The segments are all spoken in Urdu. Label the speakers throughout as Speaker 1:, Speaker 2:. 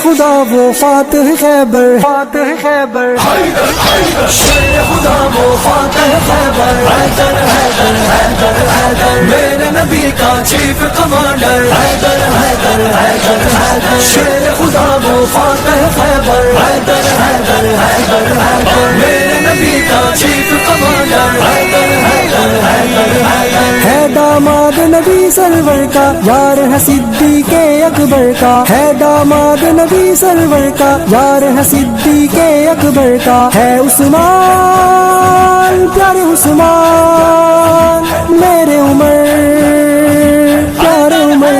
Speaker 1: خدا وہ فاتح خیبر، فاتح خیبر،
Speaker 2: شیر خدا وہ فاتح خیبر، حیدر حیدر حیدر حیدر، میرے نبی کا چیف کمانڈر، حیدر حیدر حیدر حیدر، شیر خدا وہ فاتح خیبر، حیدر حیدر حیدر حیدر، میرے نبی کا چیف کمانڈر، حیدر حیدر حیدر حیدر،
Speaker 1: ہے داماد نبی سرور کا، یار ہے صدیق اکبر کا، ہے داماد نبی سرور کا، یار ہے صدیق اکبر کا، ہے عثمان پیارے عثمان، میرے عمر پیارے عمر،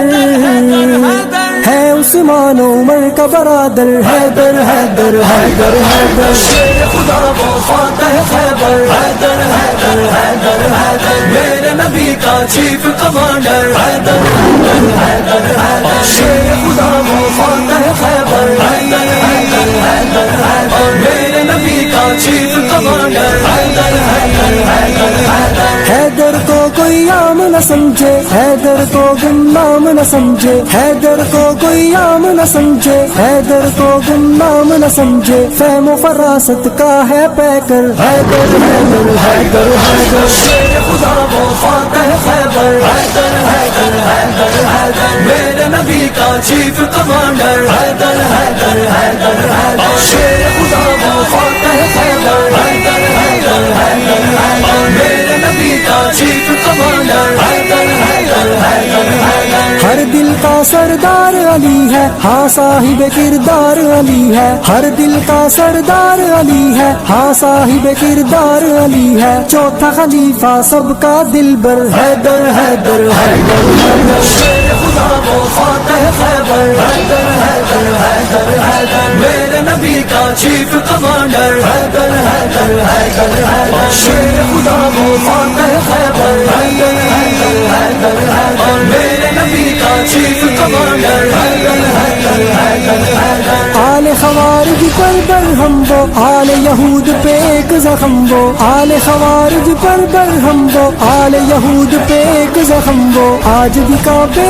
Speaker 1: ہے عثمان عمر کا برادر، حیدر حیدر حیدر حیدر،
Speaker 2: شیر خدا وہ فاتح خیبر، حیدر حیدر حیدر حیدر، میرے نبی کا چیف کمانڈر، حیدر حیدر حیدر حیدر، شیر خدا وہ فاتح خیبر، حیدر حیدر حیدر حیدر، میرے نبی کا چیف کمانڈر، حیدر حیدر حیدر حیدر،
Speaker 1: حیدر کو کوئی عام نہ سمجھے، حیدر کو گمنام نہ سمجھے، حیدر کو کوئی عام نہ سمجھے، حیدر کو گمنام نہ سمجھے، فہم و فراست کا ہے پیکر، حیدر حیدر حیدر حیدر،
Speaker 2: شیر خدا وہ فاتح خیبر، حیدر حیدر حیدر حیدر، میرے نبی کا چیف کمانڈر، حیدر حیدر حیدر حیدر، شیر خدا وہ فاتح خیبر، حیدر حیدر حیدر حیدر، میرے نبی کا چیف کمانڈر، حیدر حیدر حیدر حیدر،
Speaker 1: ہر دل کا سردار علی ہے، ہاں صاحب کردار علی ہے، ہر دل کا سردار علی ہے، ہاں صاحب کردار علی ہے، چوتھا خلیفہ سب کا دلبر، حیدر حیدر حیدر حیدر،
Speaker 2: شیر خدا وہ فاتح خیبر، حیدر حیدر حیدر حیدر، میرے نبی کا چیف کمانڈر، حیدر حیدر حیدر حیدر، شیر خدا وہ فاتح خیبر، حیدر حیدر حیدر حیدر، میرے نبی کا چیف کمانڈر، حیدر حیدر حیدر حیدر،
Speaker 1: آل خوارج پر برہم وہ، آل یہود پہ ایک زخم وہ، آل خوارج پر برہم وہ، آل یہود پہ ایک زخم وہ، آج بھی کانپے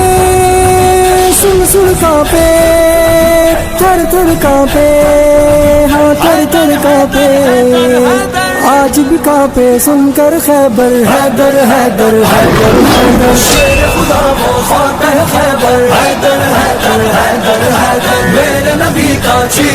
Speaker 1: سن سن کانپے، تھر تھر کانپے، ہاں تھر تھر کانپے، آج بھی کانپے سن کر خیبر، حیدر حیدر حیدر حیدر،
Speaker 2: شیر خدا وہ فاتح خیبر، حیدر حیدر حیدر حیدر، میرے نبی کا چیف